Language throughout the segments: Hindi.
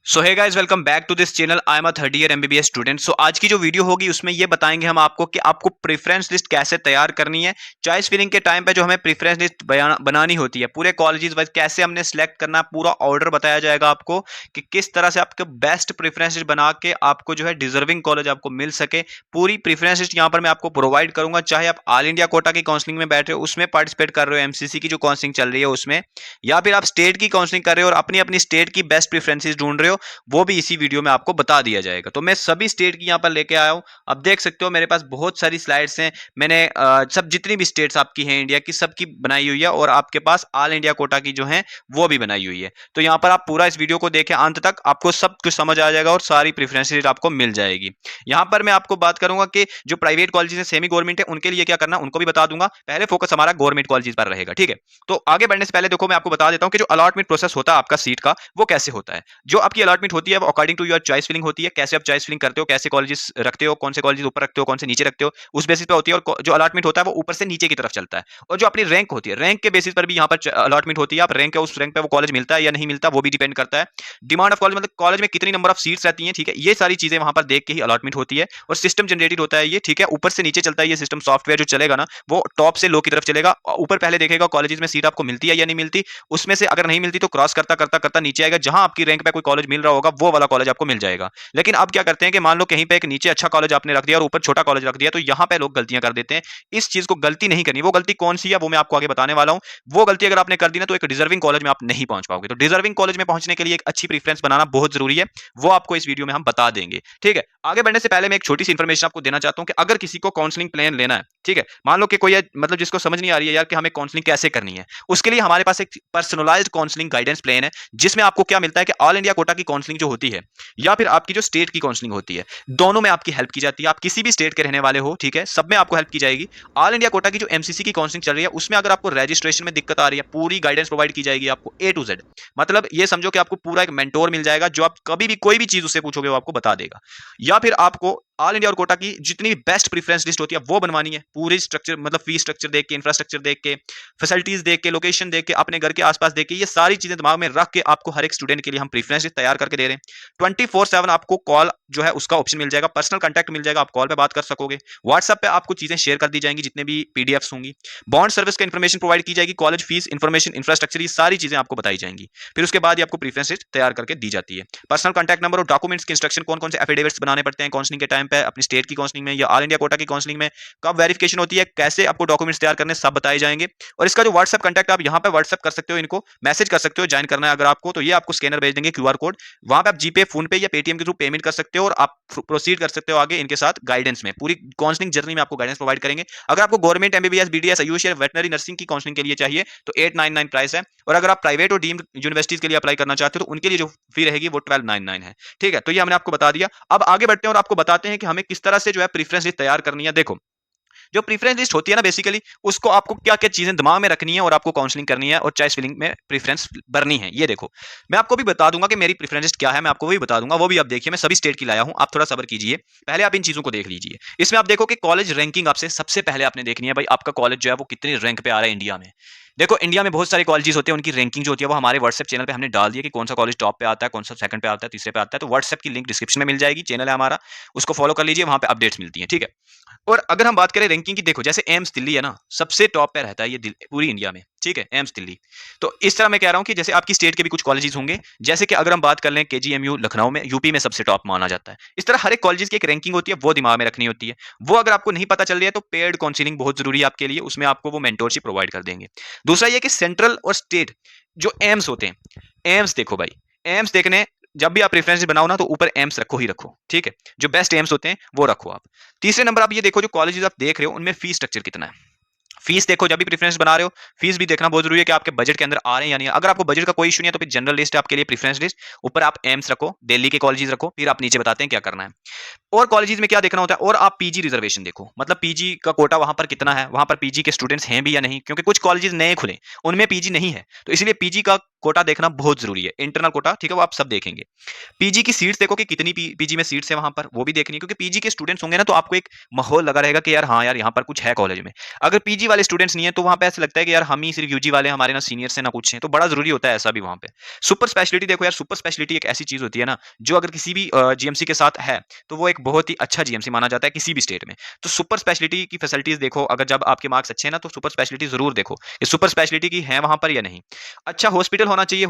So hey guys, welcome back to this channel. I am a third year MBBS student. So आज की जो वीडियो होगी उसमें ये बताएंगे हम आपको कि आपको प्रेफरेंस लिस्ट कैसे तैयार करनी है। चॉइस फिलिंग के टाइम पे जो हमें प्रेफरेंस लिस्ट बनानी होती है पूरे कॉलेजेस वाइज, कैसे हमने सेलेक्ट करना है, पूरा ऑर्डर बताया जाएगा आपको कि किस तरह से आपके बेस्ट प्रेफरेंस लिस्ट बना के आपको जो है डिजर्विंग कॉलेज आपको मिल सके। पूरी प्रेफरेंस लिस्ट यहाँ पर मैं आपको प्रोवाइड करूंगा, चाहे आप ऑल इंडिया कोटा की काउंसलिंग में बैठ रहे हो, उसमें पार्टिसिपेट कर रहे हो, एमसीसी की जो काउंसलिंग चल रही है उसमें, या फिर आप स्टेट की काउंसलिंग कर रहे हो और अपनी अपनी स्टेट की बेस्ट प्रेफरेंसेस ढूंढ रहे हो, वो भी इसी वीडियो में आपको बता दिया जाएगा। तो मैं सभी स्टेट की यहाँ पर लेके आया हूँ। अब देख सकते हो मेरे पास बहुत सारी स्लाइड्स हैं। मैंने सब जितनी भी स्टेट्स आपकी हैं इंडिया की, सबकी बनाई हुई है, और आपके पास ऑल इंडिया कोटा की जो है वो भी बनाई हुई है। तो यहाँ पर आप पूरा इस वीडियो को देखें अंत तक, आपको सब कुछ समझ आ जाएगा और सारी प्रेफरेंसेस आपको मिल जाएगी। यहाँ पर मैं आपको बात करूंगा कि जो प्राइवेट कॉलेजेस हैं, सेमी गवर्नमेंट है, उनके लिए क्या करना उनको भी बता दूंगा। पहले फोकस हमारा गवर्नमेंट कॉलेजेस पर रहेगा, ठीक है। तो आगे बढ़ने से पहले देखो, मैं आपको बता देता हूँ कि जो अलॉटमेंट प्रोसेस होता है आपका सीट का, वो कैसे होता है। जो आपकी अलॉटमेंट होती है वो according to your choice filling होती है। कैसे आप चॉइस फिलिंग करते हो, कैसे कॉलेजेस रखते हो, कौन से कॉलेजेस ऊपर रखते हो, कौन से नीचे रखते हो, उस बेसिस पे होती है। और जो अलॉटमेंट होता है वो ऊपर से नीचे की तरफ चलता है। और जो अपनी रैंक होती है, रैंक के बेसिस पर भी यहाँ पर अलॉटमेंट होती है। आप रैंक है, उस रैंक पे वो कॉलेज मिलता है या नहीं मिलता, वो भी डिपेंड करता है। डिमांड ऑफ कॉलेज मतलब कॉलेज में कितनी नंबर ऑफ सीट्स रहती हैं, ठीक है, ये सारी चीजें वहां पर देख के ही अलॉटमेंट होती है। और सिस्टम जनरेटेड होता है ये, ठीक है, ऊपर से नीचे चलता है ये सिस्टम। सॉफ्टवेयर जो चलेगा ना, वो टॉप से लो की तरफ चलेगा। ऊपर पहले देखेगा कॉलेज में सीट आपको मिलती है या नहीं मिलती, उसमें से अगर नहीं मिलती तो क्रॉस करता करता करता नीचे आएगा, जहां आपकी रैंक पे कोई कॉलेज मिल रहा होगा वो वाला कॉलेज आपको मिल जाएगा। लेकिन अब क्या करते हैं कि मान लो कहीं पे एक नीचे अच्छा कॉलेज आपने रख दिया और ऊपर छोटा कॉलेज रख दिया, तो यहाँ पे लोग गलतियां कर देते हैं। इस चीज को गलती नहीं करनी। वो गलती कौन सी है वो मैं आपको आगे बताने वाला हूं। वो गलती अगर आपने कर दी ना, तो एक डिजर्विंग कॉलेज में आप नहीं पहुंच पाओगे। तो डिजर्विंग कॉलेज में पहुंचने के लिए एक अच्छी प्रीफरेंस बनाना बहुत जरूरी है, वो आपको इस वीडियो में हम बता देंगे, ठीक है। आगे बढ़ने से पहले मैं एक छोटी सी इंफॉर्मेशन आपको देना चाहता हूं कि अगर किसी को काउंसलिंग प्लान लेना है, ठीक है, मान लो कि कोई मतलब जिसको समझ नहीं आ रही है यार कि हमें काउंसलिंग कैसे करनी है, उसके लिए हमारे पास एक पर्सनलाइज्ड काउंसलिंग गाइडेंस प्लान है, जिसमें आपको क्या मिलता है कि ऑल इंडिया कोटा की काउंसलिंग जो होती है या फिर आपकी जो स्टेट की काउंसलिंग होती है, दोनों में आपकी हेल्प की जाती है। आप किसी भी स्टेट के रहने वाले हो, ठीक है, सब में आपको हेल्प की जाएगी। ऑल इंडिया कोटा की जो एमसीसी की काउंसलिंग चल रही है, उसमें अगर आपको रजिस्ट्रेशन में दिक्कत आ रही है, पूरी गाइडेंस प्रोवाइड की जाएगी आपको ए टू जेड। मतलब ये समझो कि आपको पूरा एक मेंटोर मिल जाएगा, जो आप कभी भी कोई भी चीज उससे पूछोगे वो आपको बता देगा। या फिर आपको ऑल इंडिया और कोटा की जितनी बेस्ट प्रेफरेंस लिस्ट होती है वो बनवानी है, पूरी स्ट्रक्चर मतलब फीस स्ट्रक्चर देख के, इंफ्रास्ट्रक्चर देख के, फैसिलिटीज देख के, लोकेशन देख के, अपने घर के आसपास देख के, ये सारी चीजें दिमाग में रख के आपको हर एक स्टूडेंट के लिए हम प्रेफरेंस लिस्ट तैयार करके दे रहे हैं। 24/7 आपको कॉल जो है उसका ऑप्शन मिल जाएगा, पर्सनल कांटेक्ट मिल जाएगा, आप कॉल पे बात कर सकोगे। व्हाट्सएप पे आपको चीजें शेयर कर दी जाएंगी, जितने भी पीडीएफ्स होंगी। बॉन्ड सर्विस का इंफॉर्मेशन प्रोवाइड की जाएगी, कॉलेज फीस इंफॉर्मेशन, इंफ्रास्ट्रक्चर, ये सारी चीजें आपको बताई जाएंगी। फिर उसके बाद ही आपको प्रेफरेंस लिस्ट तैयार करके दी जाती है। पर्सनल कांटेक्ट नंबर और डॉक्यूमेंट्स की इंस्ट्रक्शन, कौन कौन से एफिडेविट्स बनाने पड़ते हैं काउंसलिंग के टाइम पे, अपनी स्टेट की काउंसलिंग में या ऑल इंडिया कोटा की काउंसलिंग में, कब वेरिफिकेशन होती है, कैसे आपको डॉक्यूमेंट्स तैयार करने, सब बताए जाएंगे। और इसका जो व्हाट्सएप कांटेक्ट, आप यहाँ पे व्हाट्सएप कर सकते हो, इनको मैसेज कर सकते हो, ज्वाइन करना है अगर आपको, तो ये आपको स्कैनर भेज देंगे, क्यूआर कोड। वहां पे आप जीपे, फोन पे या पेटीएम के थ्रू पेमेंट कर सकते हो और आप प्रोसीड कर सकते हो आगे इनके साथ गाइडेंस में। पूरी काउंसलिंग जर्नी में आपको गाइडेंस प्रोवाइड करेंगे। अगर आपको गवर्नमेंट एमबीबीएस, बीडीएस, आयुष या वेटनरी नर्सिंग की काउंसलिंग के लिए चाहिए तो 899 प्राइस है। और अगर आप प्राइवेट और डीम्ड यूनिवर्सिटीज के लिए अप्लाई करना चाहते हो तो उनके लिए जो फी रहेगी वो 1299 है, ठीक है। तो ये हमने आपको बता दिया। अब आगे बढ़ते हैं और आपको बताते हैं कि हमें किस तरह से जो है प्रेफरेंस लिस्ट तैयार करनी है। देखो, जो प्रेफरेंस लिस्ट होती है ना, बेसिकली उसको आपको क्या क्या चीजें दिमाग में रखनी है और आपको काउंसलिंग करनी है और चॉइस फिलिंग में प्रेफरेंस भरनी है। ये देखो, मैं आपको भी बता दूंगा कि मेरी प्रेफरेंस लिस्ट क्या है, मैं आपको भी बता दूंगा, वो भी आप देखिए। मैं सभी स्टेट की लाया हूं, आप थोड़ा सब्र कीजिए, पहले आप इन चीजों को देख लीजिए। इसमें आप देखो कि कॉलेज रैंकिंग आपसे सबसे पहले आपने देखनी है, भाई आपका कॉलेज जो है वो कितनी रैंक पे आ रहा है इंडिया में। देखो, इंडिया में बहुत सारे कॉलेजेस होते हैं, उनकी रैंकिंग जो होती है वो हमारे व्हाट्सएप चैनल पे हमने डाल दिया कि कौन सा कॉलेज टॉप पे आता है, कौन सा सेकंड पे आता है, तीसरे पे आता है। तो व्हाट्सएप की लिंक डिस्क्रिप्शन में मिल जाएगी, चैनल है हमारा, उसको फॉलो कर लीजिए, वहां पे अपडेट्स मिलती है, ठीक है। और अगर हम बात करें रैंकिंग की, देखो जैसे एम्स दिल्ली है ना, सबसे टॉप पे रहता है ये पूरी इंडिया में, ठीक है, एम्स दिल्ली। तो इस तरह मैं कह रहा हूं कि जैसे आपकी स्टेट के भी कुछ कॉलेजेस होंगे, जैसे कि अगर हम बात कर लें केजीएमयू लखनऊ में, यूपी में सबसे टॉप माना जाता है। इस तरह हर एक कॉलेज की एक रैंकिंग होती है, वो दिमाग में रखनी होती है। वो अगर आपको नहीं पता चल रही है तो पेड काउंसलिंग बहुत जरूरी है आपके लिए, उसमें आपको वो मेंटोरशिप प्रोवाइड कर देंगे। दूसरा ये कि सेंट्रल और स्टेट जो एम्स होते हैं, एम्स देखो भाई, एम्स देखने जब भी आप रेफरेंस बनाओ ना, तो ऊपर एम्स रखो ही रखो, ठीक है। जो बेस्ट एम्स होते हैं वो रखो आप। तीसरे नंबर आप ये देखो, जो कॉलेजेस आप देख रहे हो उनमें फीस स्ट्रक्चर कितना है। फीस देखो, जब भी प्रेफरेंस बना रहे हो फीस भी देखना बहुत जरूरी है कि आपके बजट के अंदर आ रहे हैं या नहीं। अगर आपको बजट का कोई इशू नहीं है तो फिर जनरल लिस्ट आपके लिए प्रेफरेंस लिस्ट, ऊपर आप एम्स रखो, दिल्ली के कॉलेजेस रखो, फिर आप नीचे बताते हैं क्या करना है। और कॉलेजेस में क्या देखना होता है, और आप पीजी रिजर्वेशन देखो, मतलब पीजी का कोटा वहां पर कितना है, वहां पर पीजी के स्टूडेंट्स हैं भी या नहीं, क्योंकि कुछ कॉलेजेस नए खुले, उनमें पीजी नहीं है, तो इसलिए पीजी का कोटा देखना बहुत जरूरी है, इंटरनल कोटा, ठीक है, वो आप सब देखेंगे। पीजी की सीट्स देखो कि कितनी पीजी में सीट्स है वहां पर, वो भी देखनी है, क्योंकि पीजी के स्टूडेंट्स होंगे ना तो आपको एक माहौल लगा रहेगा कि यार हाँ यार यहाँ पर कुछ है कॉलेज में। अगर पीजी वाले स्टूडेंट्स नहीं है तो वहां पे ऐसा लगता है कि यार हम ही सिर्फ यूजी वाले, हमारे ना सीनियर्स है ना कुछ है, तो बड़ा जरूरी होता है ऐसा भी वहां पे। सुपर स्पेशलिटी देखो यार, सुपर स्पेशलिटी एक ऐसी चीज होती है ना जो अगर किसी भी जीएमसी के साथ है तो वो एक बहुत ही अच्छा जीएमसी माना जाता है किसी भी स्टेट में। तो सुपर स्पेशलिटी की फैसिलिटीज देखो, अगर जब आपके मार्क्स अच्छे हैं ना तो सुपर स्पेशलिटी जरूर देखो कि सुपर स्पेशलिटी की है वहां पर या नहीं। अच्छा हॉस्पिटल होना चाहिए,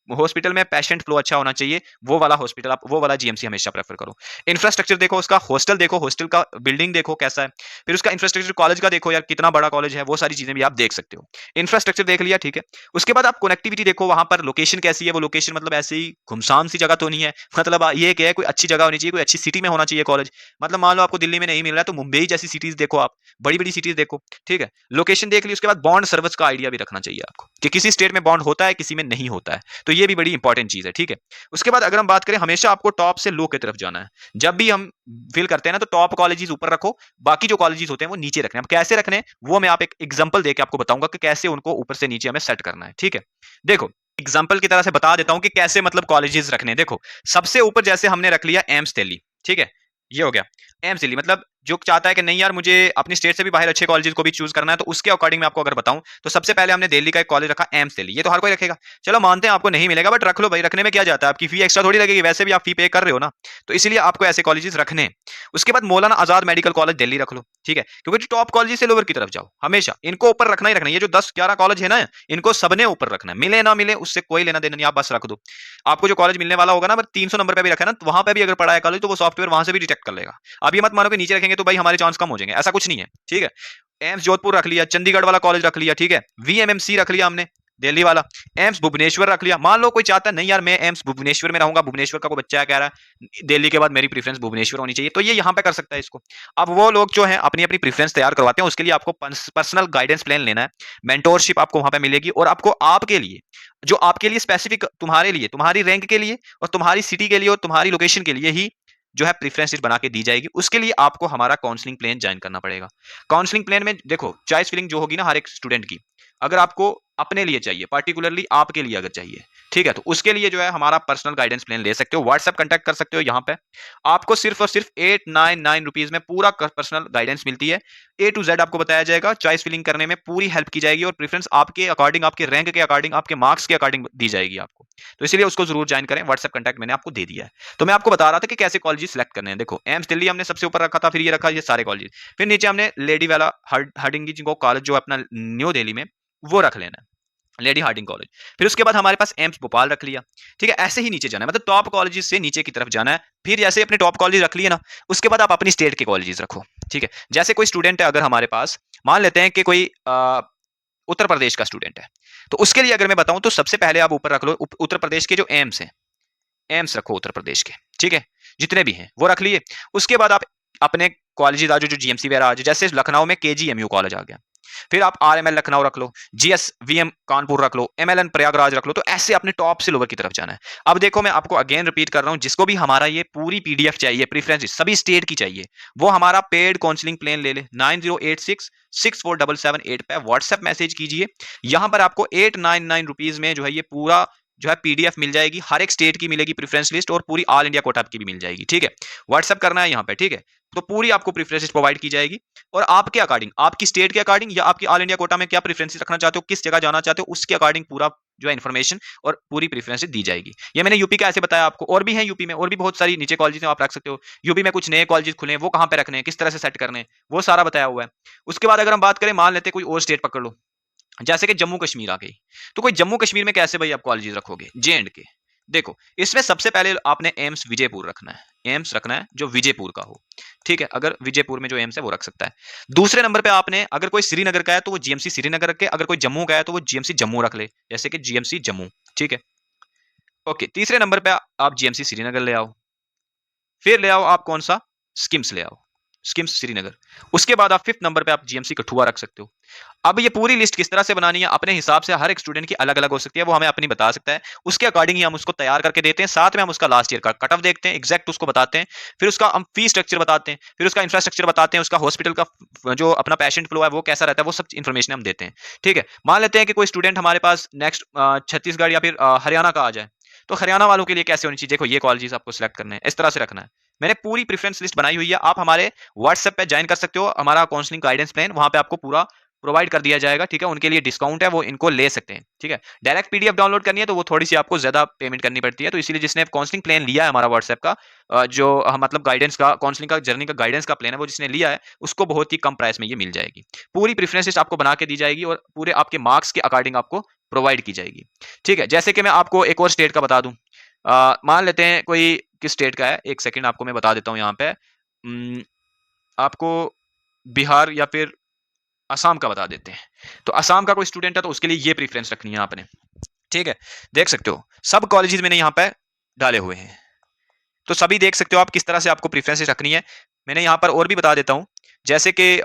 हॉस्पिटल में पेशेंट फ्लो अच्छा होना चाहिए, वो वाला हॉस्पिटल आप, वो वाला जीएमसी हमेशा प्रेफर करो। इंफ्रास्ट्रक्चर देखो उसका, हॉस्टल देखो, हॉस्टल का बिल्डिंग देखो कैसा है, फिर उसका इंफ्रास्ट्रक्चर कॉलेज का देखो यार कितना बड़ा कॉलेज है, वो सारी चीजें भी आप देख सकते हो। इंफ्रास्ट्रक्चर देख लिया, ठीक है। उसके बाद आप कनेक्टिविटी देखो, वहां पर लोकेशन कैसी है, वो लोकेशन मतलब ऐसे ही घुमसान सी जगह तो नहीं है, मतलब ये क्या है, कोई अच्छी जगह होनी चाहिए, कोई अच्छी सिटी में होना चाहिए कॉलेज। मतलब मान लो आपको दिल्ली में नहीं मिल रहा है तो मुंबई जैसी सिटीज देखो आप, बड़ी बड़ी सिटीज देखो, ठीक है। लोकेशन देख ली, उसके बाद बॉन्ड सर्विस का आइडिया भी रखना चाहिए आपको कि किसी स्टेट में बॉन्ड होता है किसी में नहीं होता है, तो ये भी बड़ी इंपॉर्टेंट चीज है, ठीक है। उसके बाद अगर हम बात करें, हमेशा आपको टॉप से लो की तरफ जाना है। जब भी हम फील करते हैं ना तो टॉप कॉलेजेस ऊपर रखो, बाकी जो कॉलेजेस होते हैं वो नीचे रखने हैं। अब कैसे रखने हैं वो मैं आप एक एग्जांपल देके आपको बताऊंगा कि कैसे उनको ऊपर से नीचे हमें सेट करना है, ठीक है। देखो एग्जांपल की तरह से बता देता हूं कि कैसे मतलब कॉलेजेस रखने हैं। देखो सबसे ऊपर जैसे हमने रख लिया एम्स दिल्ली, ठीक है, ये हो गया एम्स दिल्ली। मतलब जो चाहता है कि नहीं यार मुझे अपनी स्टेट से भी बाहर अच्छे कॉलेजेस को भी चूज करना है, तो उसके अकॉर्डिंग मैं आपको अगर बताऊं तो सबसे पहले हमने दिल्ली का एक कॉलेज रखा एम्स दिल्ली। ये तो हर कोई रखेगा, चलो मानते हैं आपको नहीं मिलेगा, बट रख लो भाई, रखने में क्या जाता है, आपकी फी एक्स्ट्रा थोड़ी लगेगी, वैसे भी आप फी पे कर रहे हो ना, तो इसीलिए आपको ऐसे कॉलेजेस रखने हैं। उसके बाद मौलाना आजाद मेडिकल कॉलेज दिल्ली रख लो, ठीक है, क्योंकि टॉप कॉलेज से लोअर की तरफ जाओ, हमेशा इनको ऊपर रखना ही रखना है। ये जो 10-11 कॉलेज है ना, इनको सबने ऊपर रखना है, मिले ना मिले उससे कोई लेना देना नहीं, आप बस रख दो। आपको जो कॉलेज मिलने वाला होगा ना, 300 नंबर पे भी रखा है ना, तो वहां पे भी अगर पढ़ा है कॉलेज तो वो सॉफ्टवेयर वहां से भी डिटेक्ट कर लेगा। अब ये मत मानो कि नीचे रखेंगे तो भाई हमारे चांस कम हो जाएंगे, ऐसा कुछ नहीं है, ठीक है। एम्स जोधपुर रख लिया, चंडीगढ़ वाला कॉलेज रख लिया, ठीक है, वीएमएमसी रख लिया हमने दिल्ली वाला, एम्स भुवनेश्वर रख लिया। मान लो कोई चाहता है नहीं यार मैं एम्स भुवनेश्वर में रहूंगा, भुवनेश्वर का कोई बच्चा क्या रहा है दिल्ली के बाद मेरी प्रीफरेंस भुवनेश्वर होनी चाहिए, तो ये यहाँ पे कर सकता है इसको। अब वो लोग जो है अपनी अपनी प्रीफरेंस तैयार करवाते हैं, उसके लिए आपको पर्सनल गाइडेंस प्लान लेना है, मेंटोरशिप आपको वहां पे मिलेगी, और आपको आपके लिए जो आपके लिए स्पेसिफिक, तुम्हारे लिए, तुम्हारी रैंक के लिए और तुम्हारी सिटी के लिए और तुम्हारी लोकेशन के लिए ही जो है प्रेफरेंस लिस्ट बना के दी जाएगी। उसके लिए आपको हमारा काउंसलिंग प्लान ज्वाइन करना पड़ेगा। काउंसलिंग प्लान में देखो चॉइस फिलिंग जो होगी ना हर एक स्टूडेंट की, अगर आपको अपने लिए चाहिए, पर्टिकुलरली आपके लिए अगर चाहिए, ठीक है, तो उसके लिए जो है हमारा पर्सनल गाइडेंस प्लान ले सकते हो, व्हाट्सएप कांटेक्ट कर सकते हो। यहाँ पे आपको सिर्फ और सिर्फ 899 रुपीज में पूरा पर्सनल गाइडेंस मिलती है, ए टू जेड आपको बताया जाएगा, चॉइस फिलिंग करने में पूरी हेल्प की जाएगी, और प्रेफरेंस आपके अकॉर्डिंग, आपके रैंक के अकॉर्डिंग, आपके मार्क्स के अकॉर्डिंग दी जाएगी आपको। तो इसलिए उसको जरूर ज्वाइन करें, व्हाट्सएप कांटेक्ट मैंने आपको दे दिया है। तो मैं आपको बता रहा था कि कैसे कॉलेज सिलेक्ट करने हैं। देखो एम्स दिल्ली हमने सबसे ऊपर रखा था, फिर ये रखा ये सारे कॉलेज, फिर नीचे हमने लेडी वाला हार्डिंग को कॉलेज जो अपना न्यू दिल्ली में, वो रख लेना है, लेडी हार्डिंग कॉलेज। फिर उसके बाद हमारे पास एम्स भोपाल रख लिया, ठीक है। ऐसे ही नीचे जाना है, मतलब टॉप कॉलेजेस से नीचे की तरफ जाना है। फिर जैसे अपने टॉप कॉलेज रख लिए ना, उसके बाद आप अपनी स्टेट के कॉलेजेस रखो, ठीक है। जैसे कोई स्टूडेंट है अगर हमारे पास, मान लेते हैं कि कोई उत्तर प्रदेश का स्टूडेंट है, तो उसके लिए अगर मैं बताऊं तो सबसे पहले आप ऊपर रख लो उत्तर प्रदेश के जो एम्स हैं, एम्स रखो उत्तर प्रदेश के, ठीक है, जितने भी हैं वो रख लिए। उसके बाद आप अपने कॉलेजेस आज जो जीएमसी वगैरह आज, जैसे लखनऊ में केजीएमयू कॉलेज आ गया, फिर आप आरएमएल लखनऊ रख लो, जीएसवीएम कानपुर रख लो, एमएलएन प्रयागराज रख लो। तो ऐसे अपने टॉप से लोअर की तरफ जाना है। अब देखो मैं आपको अगेन रिपीट कर रहा हूं, जिसको भी हमारा ये पूरी पीडीएफ चाहिए, प्रेफरेंस सभी स्टेट की चाहिए, वो हमारा पेड काउंसलिंग प्लान ले ले, 9086647778 पे व्हाट्सएप मैसेज कीजिए। यहां पर आपको 899 रुपीज में जो है ये पूरा जो है पीडीएफ मिल जाएगी, हर एक स्टेट की मिलेगी प्रेफरेंस लिस्ट, और पूरी ऑल इंडिया कोटा की भी मिल जाएगी, ठीक है। व्हाट्सएप करना है यहाँ पे, ठीक है। तो पूरी आपको प्रेफरेंस लिस्ट प्रोवाइड की जाएगी, और आपके अकॉर्डिंग, आपकी स्टेट के अकॉर्डिंग या आपकी ऑल इंडिया कोटा में क्या प्रेफरेंस रखना चाहते हो, किस जगह जाना चाहते हो, उसके अकॉर्डिंग पूरा जो है इन्फॉर्मेशन और पूरी प्रेफरेंस दी जाएगी। ये मैंने यूपी का ऐसे बताया आपको, और भी है यूपी में, और भी बहुत सारी नीचे कॉलेजेस आप रख सकते हो। यूपी में कुछ नए कॉलेजेस खुले हैं, वो कहां पे रखने हैं, किस तरह से सेट करने हैं, वो सारा बताया हुआ है। उसके बाद अगर हम बात करें, मान लेते कोई और स्टेट पकड़ लो, जैसे कि जम्मू कश्मीर आ गई, तो कोई जम्मू कश्मीर में कैसे भाई आप कॉलेजेस रखोगे, जे एंड के। देखो इसमें सबसे पहले आपने एम्स विजयपुर रखना है, एम्स रखना है जो विजयपुर का हो, ठीक है। अगर विजयपुर में जो एम्स है वो रख सकता है। दूसरे नंबर पे आपने, अगर कोई श्रीनगर का है तो वो जीएमसी श्रीनगर रखे, अगर कोई जम्मू का है तो वो जीएमसी जम्मू रख ले, जैसे कि जीएमसी जम्मू, ठीक है। ओके, तीसरे नंबर पे आप जीएमसी श्रीनगर ले आओ, फिर ले आओ आप कौन सा, स्किम्स ले आओ, स्किम्स श्रीनगर। उसके बाद आप 5th नंबर पे आप जीएमसी कठुआ रख सकते हो। अब ये पूरी लिस्ट किस तरह से बनानी है अपने हिसाब से हर एक स्टूडेंट की अलग-अलग हो सकती है, वो हमें अपनी बता सकता है। उसके अकॉर्डिंग ही हम उसको तैयार करके देते हैं, साथ में हम उसका लास्ट ईयर का कट ऑफ देखते हैं, एग्जैक्ट उसको बताते हैं, फिर उसका हम फी स्ट्रक्चर बताते हैं, फिर उसका इंफ्रास्ट्रक्चर बताते हैं, उसका हॉस्पिटल का जो अपना पेशेंट फ्लो है वो कैसा रहता है, वो सब इन्फॉर्मेशन हम देते हैं। ठीक है? मान लेते हैं कि कोई स्टूडेंट हमारे पास नेक्स्ट छत्तीसगढ़ या फिर हरियाणा का आ जाए, तो हरियाणा वालों के लिए कैसे होनी चाहिए? देखो ये कॉलेजेस आपको सिलेक्ट करने हैं, इस तरह से रखना है। मैंने पूरी प्रेफरेंस लिस्ट बनाई हुई है, आप हमारे व्हाट्सएप पे जॉइन कर सकते हो, हमारा काउंसलिंग गाइडेंस प्लान वहां पे आपको पूरा प्रोवाइड कर दिया जाएगा। ठीक है? उनके लिए डिस्काउंट है, वो इनको ले सकते हैं। ठीक है? डायरेक्ट पीडीएफ डाउनलोड करनी है तो वो थोड़ी-सी आपको ज़्यादा पेमेंट करनी पड़ती है, तो इसीलिए जिसने काउंसलिंग प्लान लिया है हमारा व्हाट्सएप का जो मतलब गाइडेंस का काउंसलिंग का जर्नी का गाइडेंस का प्लान है, वो जिसने लिया है, उसको बहुत ही कम प्राइस में ये मिल जाएगी। पूरी प्रेफरेंस लिस्ट आपको बना के दी जाएगी और पूरे आपके मार्क्स के अकॉर्डिंग आपको प्रोवाइड की जाएगी। ठीक है? जैसे कि मैं आपको एक और स्टेट का बता दूं, मान लेते हैं कोई किस स्टेट का है, एक सेकंड आपको मैं बता देता हूँ यहाँ पे। आपको बिहार या फिर असम का बता देते हैं। तो असम का कोई स्टूडेंट है तो उसके लिए ये प्रेफरेंस रखनी है आपने। ठीक है? देख सकते हो सब कॉलेजेस मैंने यहाँ पे डाले हुए हैं। तो सभी देख सकते हो आप किस तरह से आपको प्रेफरेंसेस रखनी है। मैंने यहाँ पर और भी बता देता हूँ, जैसे कि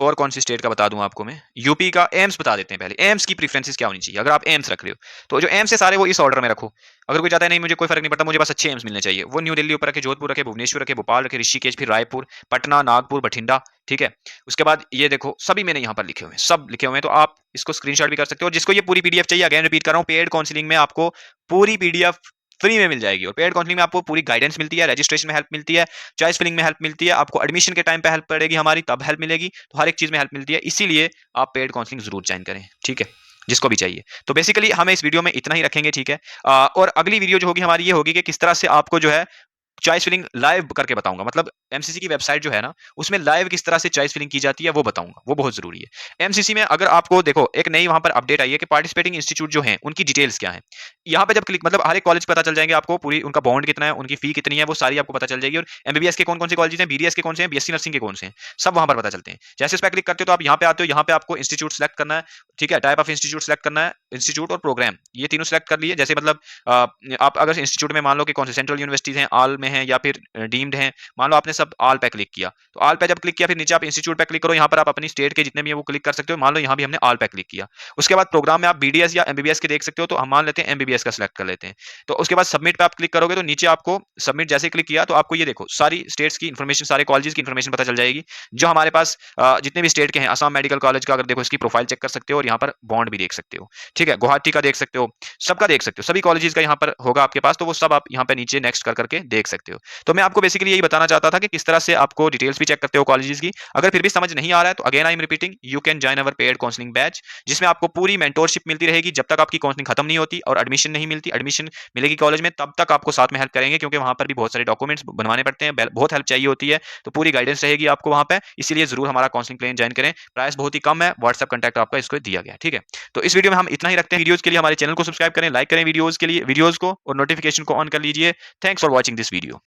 और कौन सी स्टेट का बता दूं आपको मैं, यूपी का एम्स बता देते हैं पहले। एम्स की प्रेफरेंसेस क्या होनी चाहिए अगर आप एम्स रख रहे हो, तो जो एम्स है सारे वो इस ऑर्डर में रखो। अगर कोई चाहता है नहीं मुझे कोई फर्क नहीं पड़ता, मुझे बस अच्छे एम्स मिलने चाहिए, वो न्यू दिल्ली ऊपर रखे, जोधपुर रखे, भुवनेश्वर रखे, भोपाल रखे, ऋषिकेश, फिर रायपुर, पटना, नागपुर, बठिंडा। ठीक है? उसके बाद ये देखो सभी मैंने यहाँ पर लिखे हुए हैं, सब लिखे हुए हैं, तो आप इसको स्क्रीनशॉट भी कर सकते हो। और जिसको ये पूरी पीडीएफ चाहिए, अगेन रिपीट कर रहा हूँ, पेड काउंसलिंग में आपको पूरी पीडीएफ फ्री में मिल जाएगी। और पेड काउंसलिंग में आपको पूरी गाइडेंस मिलती है, रजिस्ट्रेशन में हेल्प मिलती है, चॉइस फिलिंग में हेल्प मिलती है, आपको एडमिशन के टाइम पे हेल्प पड़ेगी हमारी, तब हेल्प मिलेगी, तो हर एक चीज में हेल्प मिलती है। इसीलिए आप पेड काउंसलिंग जरूर ज्वाइन करें। ठीक है? जिसको भी चाहिए। तो बेसिकली हमें इस वीडियो में इतना ही रखेंगे। ठीक है? और अगली वीडियो जो होगी हमारी ये होगी कि किस तरह से आपको जो है चॉइस फिलिंग लाइव करके बताऊंगा, मतलब एमसीसी की वेबसाइट जो है ना, उसमें लाइव किस तरह से चॉइस फिलिंग की जाती है वो बताऊंगा, वो बहुत जरूरी है। एमसीसी में अगर आपको देखो एक नई वहां पर अपडेट आई है कि पार्टिसिपेटिंग इंस्टीट्यूट जो है उनकी डिटेल्स क्या है। यहाँ पे जब क्लिक मतलब हर एक कॉलेज पता चल जाएंगे आपको, पूरी उनका बॉन्ड कितना है, उनकी फी कितनी है, वो सारी आपको पता चल जाएगी। और एमबीबीएस के कौन कौन से कॉलेज हैं, बीडीएस के कौन से हैं, बीएससी नर्सिंग के कौन से हैं, सब वहां पर पता चलते हैं। जैसे उस पर क्लिक करते हो तो आप यहाँ पे आते हो, यहाँ पे आपको इंस्टीट्यूट सेलेक्ट करना है। ठीक है? टाइप ऑफ इंस्टीट्यूट सेलेक्ट करना है, इंस्टीट्यूट और प्रोग्राम, ये तीनों सेलेक्ट कर लिए। जैसे मतलब आप अगर इंस्टीट्यूट में मान लो कि कौन से सेंट्रल यूनिवर्सिटीज हैं, ऑल में है या फिर डीम्ड हैं, मान लो आपने सब ऑल पे क्लिक किया, तो ऑल पे जब क्लिक किया फिर नीचे आप इंस्टीट्यूट पे क्लिक करो, यहाँ पर आप अपनी स्टेट के जितने भी है वो क्लिक कर सकते हो। मान लो यहाँ भी हमने ऑल पे क्लिक किया। उसके बाद प्रोग्राम में आप बीडीएस या एमबीबीएस के देख सकते हो, तो हम मान लेते हैं एमबीबीएस का सिलेक्ट कर लेते हैं। तो उसके बाद सबमिट पे आप क्लिक करोगे तो नीचे आपको सबमिट जैसे क्लिक किया तो आपको ये देखो सारी स्टेट्स की इन्फॉर्मेशन, सारे कॉलेजेस की इन्फॉर्मेशन पता चल जाएगी जो हमारे पास जितने भी स्टेट के हैं। असम मेडिकल कॉलेज का अगर देखो इसकी प्रोफाइल चेक कर सकते हो और यहाँ पर बॉन्ड भी देख सकते हो। ठीक है? गुवाहाटी का देख सकते हो, सबका देख सकते हो, सभी कॉलेजेस का यहाँ पर होगा आपके पास, तो वो सब आप यहाँ पे नीचे नेक्स्ट कर करके देख सकते हो। तो मैं आपको बेसिकली यही बताना चाहता था कि किस तरह से आपको डिटेल्स भी चेक करते हो कॉलेजेस की। अगर फिर भी समझ नहीं आ रहा है तो again I am repeating, you can join our paid counselling batch, जिसमें आपको पूरी मेंटोरशिप मिलती रहेगी जब तक आपकी काउंसलिंग खत्म नहीं होती और एडमिशन नहीं मिलती। एडमिशन मिलेगी कॉलेज में तब तक आपको साथ में हेल्प करेंगे, क्योंकि वहां पर भी बहुत सारे डॉक्यूमेंट्स बनवाने पड़ते हैं, बहुत हेल्प चाहिए होती है, तो पूरी गाइडेंस रहेगी आपको वहां पे। इसीलिए जरूर हमारा काउंसलिंग प्लान ज्वाइन करें, प्राइस बहुत ही कम है, व्हाट्सएप कॉन्टैक्ट आपका इसको दिया गया। ठीक है? तो इस वीडियो में हम इतना ही रखते हैं। वीडियोस के लिए हमारे चैनल को सब्सक्राइब करें, लाइक करें वीडियोस के लिए, वीडियोस को, और नोटिफिकेशन को ऑन कर लीजिए। Thanks for watching this video.